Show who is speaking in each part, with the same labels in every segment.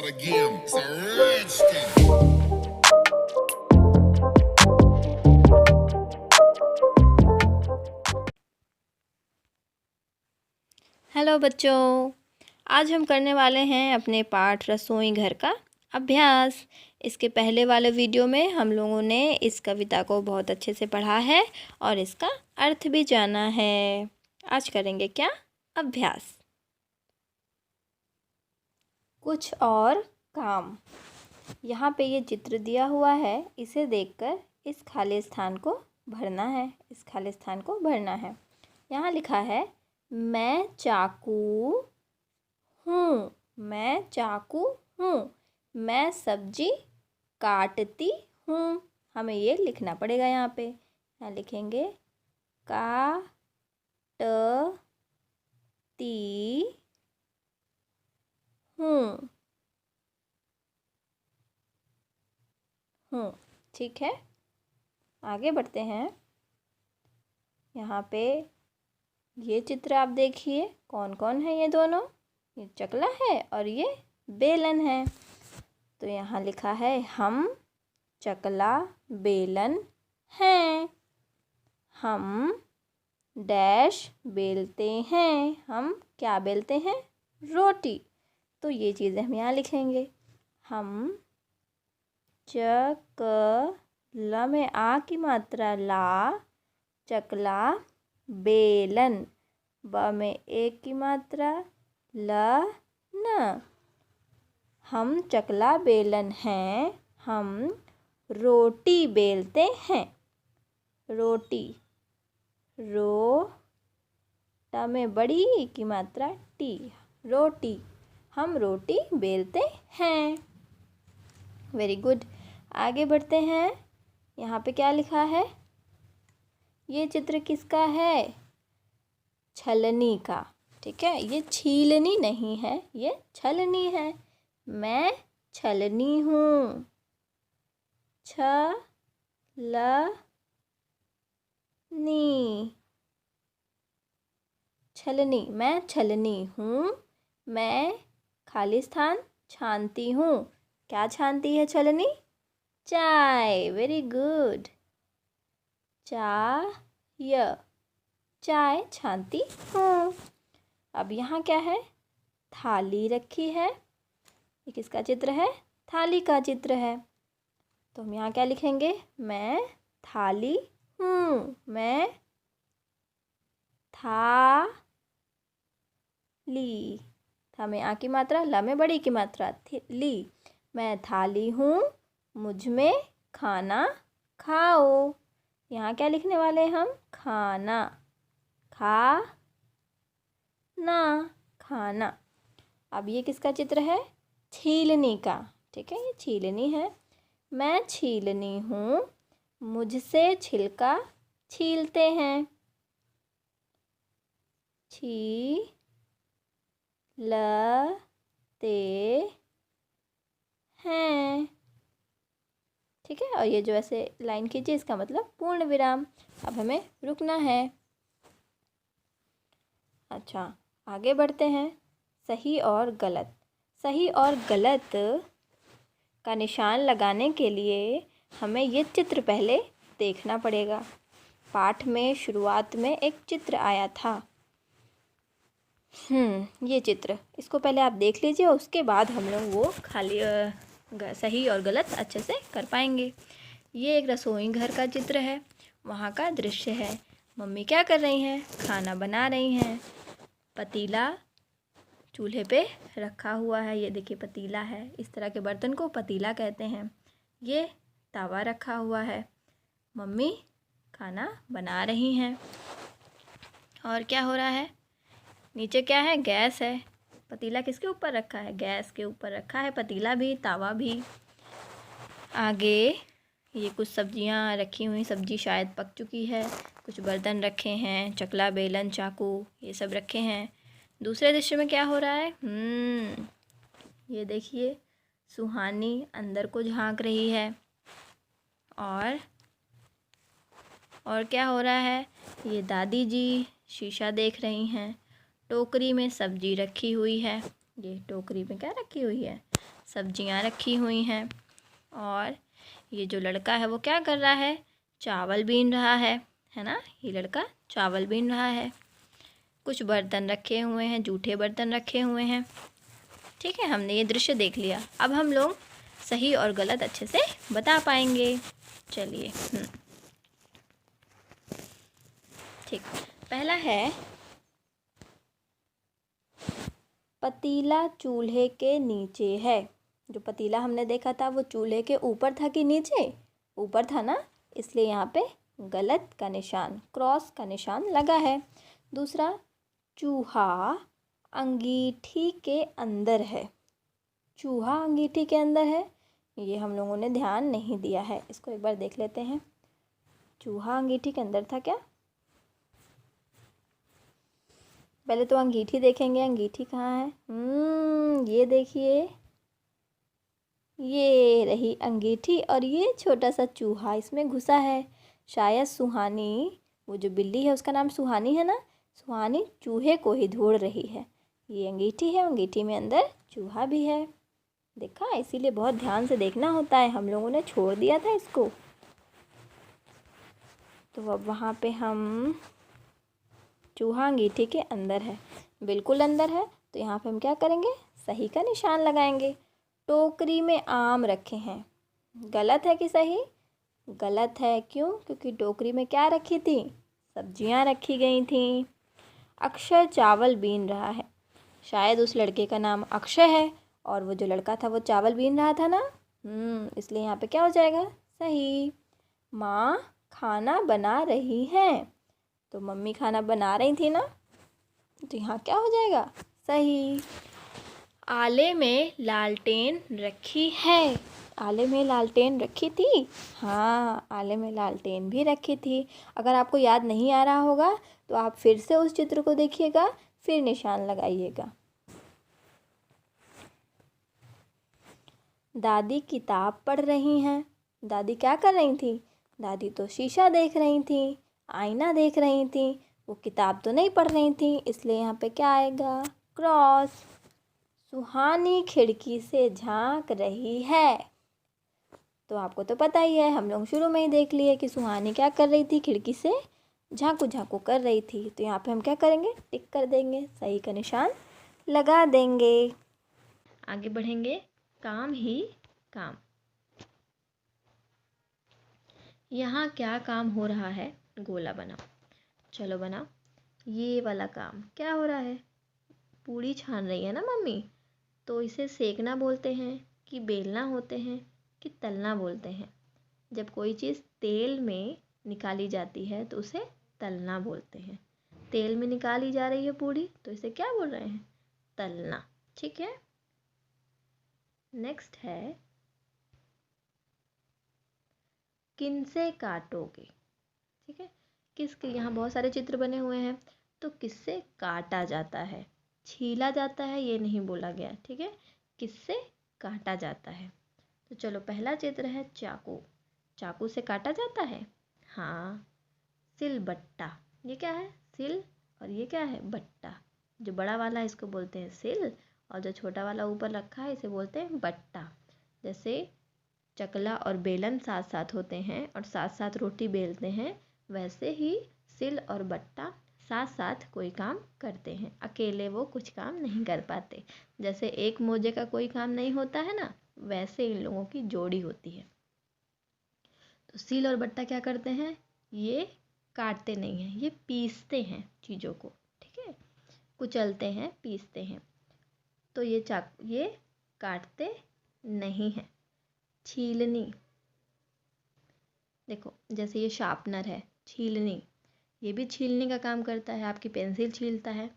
Speaker 1: again. It's a Redskin.
Speaker 2: Hello बच्चों, आज हम करने वाले हैं अपने पाठ रसोई घर का अभ्यास। इसके पहले वाले वीडियो में हम लोगों ने इस कविता को बहुत अच्छे से पढ़ा है और इसका अर्थ भी जाना है। आज करेंगे क्या? अभ्यास। कुछ और काम। यहाँ पे ये चित्र दिया हुआ है, इसे देखकर इस खाली स्थान को भरना है। इस खाली स्थान को भरना है। यहाँ लिखा है, मैं चाकू हूँ। मैं चाकू हूँ। मैं सब्जी काटती हूँ। हमें ये लिखना पड़ेगा। यहाँ पे यहाँ लिखेंगे काटती हूँ। ठीक है, आगे बढ़ते हैं। यहाँ पे ये चित्र आप देखिए, कौन कौन है ये दोनों? ये चकला है और ये बेलन है। तो यहाँ लिखा है, हम चकला बेलन हैं। हम डैश बेलते हैं। हम क्या बेलते हैं? रोटी। तो ये चीज़ें हम यहाँ लिखेंगे। हम चकला में आ की मात्रा ला, चकला बेलन। ब में एक की मात्रा ल न। हम चकला बेलन हैं। हम रोटी बेलते हैं। रोटी रो ट में बड़ी की मात्रा टी, रोटी। हम रोटी बेलते हैं। Very good. आगे बढ़ते हैं। यहाँ पे क्या लिखा है? ये चित्र किसका है? छलनी का। ठीक है, ये छीलनी नहीं है, ये छलनी है। मैं छलनी हूँ। छलनी, छलनी। मैं छलनी हूँ। मैं खाली स्थान छानती हूँ। क्या छानती है छलनी? चाय। Very good. चाय, चाय छानती हूँ। अब यहाँ क्या है? थाली रखी है। ये किसका चित्र है? थाली का चित्र है। तो हम यहाँ क्या लिखेंगे? मैं थाली हूँ। मैं थाली। था में आ की मात्रा, ला में बड़ी की मात्रा ली। मैं थाली हूँ, मुझ में खाना खाओ। यहाँ क्या लिखने वाले हैं हम? खाना। खा ना, खाना। अब ये किसका चित्र है? छीलनी का। ठीक है, ये छीलनी है। मैं छीलनी हूँ, मुझसे छिलका छीलते हैं। छीलते हैं। ठीक है, और ये जो ऐसे लाइन खींची, इसका मतलब पूर्ण विराम। अब हमें रुकना है। अच्छा, आगे बढ़ते हैं। सही और गलत। सही और गलत का निशान लगाने के लिए हमें ये चित्र पहले देखना पड़ेगा। पाठ में शुरुआत में एक चित्र आया था। ये चित्र, इसको पहले आप देख लीजिए, उसके बाद हम लोग वो खाली सही और गलत अच्छे से कर पाएंगे। ये एक रसोई घर का चित्र है। वहाँ का दृश्य है। मम्मी क्या कर रही हैं? खाना बना रही हैं। पतीला चूल्हे पे रखा हुआ है। ये देखिए पतीला है। इस तरह के बर्तन को पतीला कहते हैं। ये तवा रखा हुआ है। मम्मी खाना बना रही हैं। और क्या हो रहा है? नीचे क्या है? गैस है। पतीला किसके ऊपर रखा है? गैस के ऊपर रखा है। पतीला भी, तवा भी। आगे ये कुछ सब्जियां रखी हुई, सब्जी शायद पक चुकी है। कुछ बर्तन रखे हैं, चकला बेलन चाकू ये सब रखे हैं। दूसरे दृश्य में क्या हो रहा है? ये देखिए, सुहानी अंदर को झांक रही है। और क्या हो रहा है? ये दादी जी शीशा देख रही हैं। टोकरी में सब्जी रखी हुई है। ये टोकरी में क्या रखी हुई है? सब्जियां रखी हुई हैं। और ये जो लड़का है वो क्या कर रहा है? चावल बीन रहा है ना? ये लड़का चावल बीन रहा है। कुछ बर्तन रखे हुए हैं, जूठे बर्तन रखे हुए हैं। ठीक है, हमने ये दृश्य देख लिया। अब हम लोग सही और गलत अच्छे से बता पाएंगे। चलिए। ठीक, पहला है, पतीला चूल्हे के नीचे है। जो पतीला हमने देखा था वो चूल्हे के ऊपर था कि नीचे? ऊपर था ना, इसलिए यहाँ पे गलत का निशान, क्रॉस का निशान लगा है। दूसरा, चूहा अंगीठी के अंदर है। चूहा अंगीठी के अंदर है, ये हम लोगों ने ध्यान नहीं दिया है। इसको एक बार देख लेते हैं। चूहा अंगीठी के अंदर था क्या? पहले तो अंगीठी देखेंगे, अंगीठी कहाँ है? ये देखिए, ये रही अंगीठी और ये छोटा सा चूहा इसमें घुसा है। शायद सुहानी, वो जो बिल्ली है उसका नाम सुहानी है ना, सुहानी चूहे को ही ढूंढ रही है। ये अंगीठी है, अंगीठी में अंदर चूहा भी है। देखा, इसीलिए बहुत ध्यान से देखना होता है, हम लोगों ने छोड़ दिया था इसको। तो अब वहाँ पे हम, चूहा अंगीठी के अंदर है, बिल्कुल अंदर है, तो यहाँ पे हम क्या करेंगे? सही का निशान लगाएंगे। टोकरी में आम रखे हैं, गलत है कि सही? गलत है। क्यों? क्योंकि टोकरी में क्या रखी थी? सब्जियां रखी गई थी। अक्षय चावल बीन रहा है, शायद उस लड़के का नाम अक्षय है और वो जो लड़का था वो चावल बीन रहा था ना, इसलिए यहाँ पे क्या हो जाएगा? सही। माँ खाना बना रही हैं, तो मम्मी खाना बना रही थी ना, तो यहाँ क्या हो जाएगा? सही। आले में लालटेन रखी है, आले में लालटेन रखी थी। हाँ, आले में लालटेन भी रखी थी। अगर आपको याद नहीं आ रहा होगा तो आप फिर से उस चित्र को देखिएगा, फिर निशान लगाइएगा। दादी किताब पढ़ रही हैं। दादी क्या कर रही थी? दादी तो शीशा देख रही थी, आईना देख रही थी, वो किताब तो नहीं पढ़ रही थी, इसलिए यहाँ पे क्या आएगा? क्रॉस। सुहानी खिड़की से झांक रही है, तो आपको तो पता ही है, हम लोग शुरू में ही देख लिए कि सुहानी क्या कर रही थी? खिड़की से झांकू झांकू कर रही थी। तो यहाँ पे हम क्या करेंगे? टिक कर देंगे, सही का निशान लगा देंगे। आगे बढ़ेंगे। काम ही काम। यहाँ क्या काम हो रहा है? गोला बनाओ। चलो बनाओ। ये वाला काम क्या हो रहा है? पूड़ी छान रही है ना मम्मी, तो इसे सेकना बोलते हैं कि बेलना होते हैं कि तलना बोलते हैं? जब कोई चीज़ तेल में निकाली जाती है तो उसे तलना बोलते हैं। तेल में निकाली जा रही है पूड़ी, तो इसे क्या बोल रहे हैं? तलना। ठीक है। नेक्स्ट है, किनसे काटोगे? ठीक है, किसके? यहाँ बहुत सारे चित्र बने हुए हैं, तो किससे काटा जाता है? छीला जाता है ये नहीं बोला गया, ठीक है, किससे काटा जाता है? तो चलो, पहला चित्र है चाकू। चाकू से काटा जाता है? हाँ। सिलबट्टा, ये क्या है? सिल, और ये क्या है? बट्टा। जो बड़ा वाला है इसको बोलते हैं सिल, और जो छोटा वाला ऊपर रखा है इसे बोलते हैं बट्टा। जैसे चकला और बेलन साथ साथ होते हैं और साथ साथ रोटी बेलते हैं, वैसे ही सिल और बट्टा साथ साथ कोई काम करते हैं, अकेले वो कुछ काम नहीं कर पाते। जैसे एक मोजे का कोई काम नहीं होता है ना, वैसे इन लोगों की जोड़ी होती है। तो सिल और बट्टा क्या करते हैं? ये काटते नहीं हैं, ये पीसते हैं चीज़ों को, ठीक है, कुचलते हैं, पीसते हैं। तो ये काटते नहीं हैं। छीलनी, देखो जैसे ये शार्पनर है, छीलनी, ये भी छीलने का काम करता है, आपकी पेंसिल छीलता है,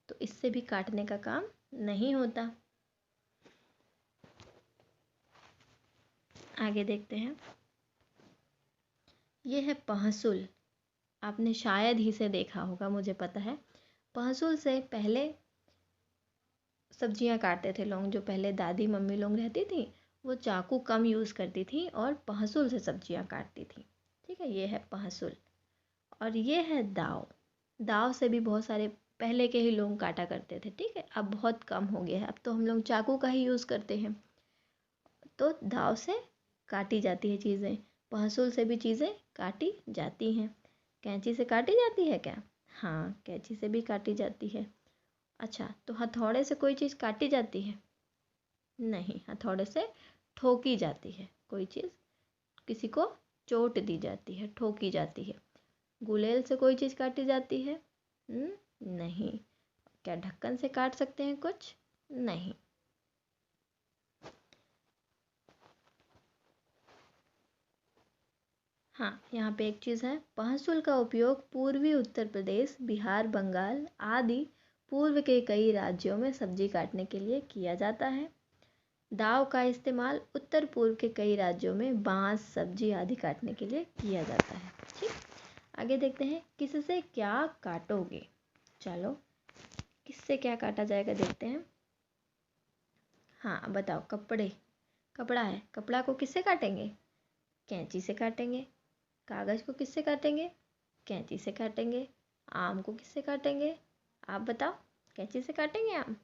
Speaker 2: तो इससे भी काटने का काम नहीं होता। आगे देखते हैं। ये है पहसुल। आपने शायद ही से देखा होगा, मुझे पता है। पहसुल से पहले सब्जियां काटते थे लोग, जो पहले दादी मम्मी लोग रहती थी वो चाकू कम यूज़ करती थी और पहसुल से सब्जियां काटती थी। ठीक है, ये है पहसुल। और ये है दाव। दाव से भी बहुत सारे पहले के ही लोग काटा करते थे, ठीक है, अब बहुत कम हो गया है, अब तो हम लोग चाकू का ही यूज़ करते हैं। तो दाव से काटी जाती है चीज़ें, पहसुल से भी चीज़ें काटी जाती हैं। कैंची से काटी जाती है क्या? हाँ, कैंची से भी काटी जाती है। अच्छा, तो हथौड़े से कोई चीज़ काटी जाती है? नहीं, हथौड़े से ठोकी जाती है कोई चीज़, किसी को चोट दी जाती है, ठोकी जाती है। गुलेल से कोई चीज़ काटी जाती है? नहीं। क्या ढक्कन से काट सकते हैं कुछ? नहीं। हाँ, यहाँ पे एक चीज़ है, पहसुल का उपयोग पूर्वी उत्तर प्रदेश, बिहार, बंगाल आदि पूर्व के कई राज्यों में सब्जी काटने के लिए किया जाता है। दाव का इस्तेमाल उत्तर पूर्व के कई राज्यों में बांस, सब्जी आदि काटने के लिए किया जाता है। ठीक, आगे देखते हैं, किससे क्या काटोगे? चलो, किससे क्या काटा जाएगा देखते हैं। हाँ, बताओ, कपड़ा है, कपड़ा को किससे काटेंगे? कैंची से काटेंगे। कागज़ को किससे काटेंगे? कैंची से काटेंगे। आम को किससे काटेंगे? आप बताओ, कैंची से काटेंगे आम?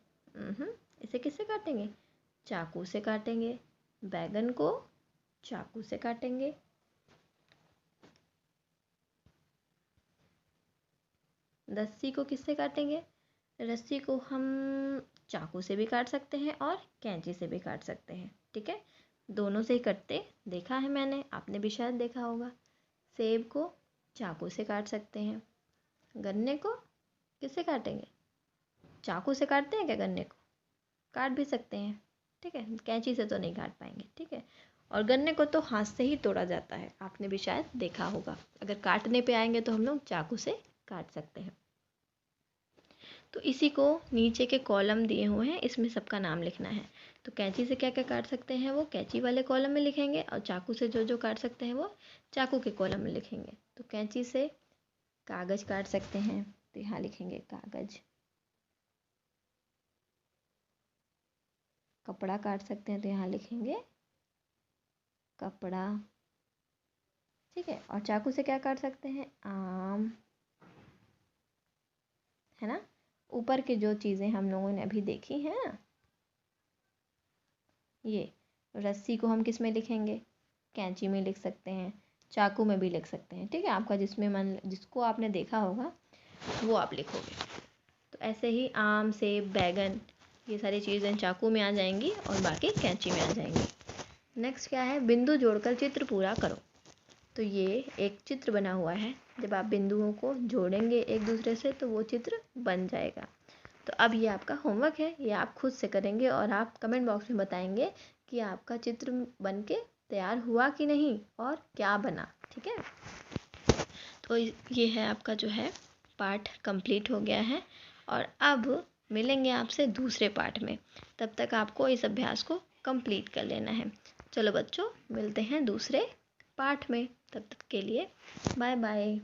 Speaker 2: इसे किससे काटेंगे? चाकू से काटेंगे। बैगन को चाकू से काटेंगे। रस्सी को किससे काटेंगे? रस्सी को हम चाकू से भी काट सकते हैं और कैंची से भी काट सकते हैं। ठीक है, दोनों से ही कटते देखा है मैंने, आपने भी शायद देखा होगा। सेब को चाकू से काट सकते हैं। गन्ने को किससे काटेंगे? चाकू से काटते हैं क्या गन्ने को? काट भी सकते हैं। ठीक है, कैंची से तो नहीं काट पाएंगे। ठीक है, और गन्ने को तो हाथ से ही तोड़ा जाता है, आपने भी शायद देखा होगा। अगर काटने पे आएंगे तो हम लोग चाकू से काट सकते हैं। तो इसी को नीचे के कॉलम दिए हुए हैं, इसमें सबका नाम लिखना है। तो कैंची से क्या क्या काट सकते हैं वो कैंची वाले कॉलम में लिखेंगे, और चाकू से जो जो काट सकते हैं वो चाकू के कॉलम में लिखेंगे। तो कैंची से कागज़ काट सकते हैं, तो यहाँ लिखेंगे कागज़। कपड़ा काट सकते हैं, तो यहाँ लिखेंगे कपड़ा। ठीक है, और चाकू से क्या काट सकते हैं? आम, है ना। ऊपर की जो चीज़ें हम लोगों ने अभी देखी हैं ना, ये रस्सी को हम किस में लिखेंगे? कैंची में लिख सकते हैं, चाकू में भी लिख सकते हैं। ठीक है, आपका जिसमें मन, जिसको आपने देखा होगा वो आप लिखोगे। तो ऐसे ही आम, सेब, बैगन, ये सारी चीज़ें चाकू में आ जाएंगी और बाकी कैंची में आ जाएंगी। नेक्स्ट क्या है? बिंदु जोड़कर चित्र पूरा करो। तो ये एक चित्र बना हुआ है, जब आप बिंदुओं को जोड़ेंगे एक दूसरे से तो वो चित्र बन जाएगा। तो अब ये आपका होमवर्क है, ये आप खुद से करेंगे और आप कमेंट बॉक्स में बताएंगे कि आपका चित्र बन के तैयार हुआ कि नहीं और क्या बना। ठीक है, तो ये है आपका जो है पार्ट कंप्लीट हो गया है, और अब मिलेंगे आपसे दूसरे पार्ट में। तब तक आपको इस अभ्यास को कंप्लीट कर लेना है। चलो बच्चों, मिलते हैं दूसरे पार्ट में, तब तक के लिए बाय बाय।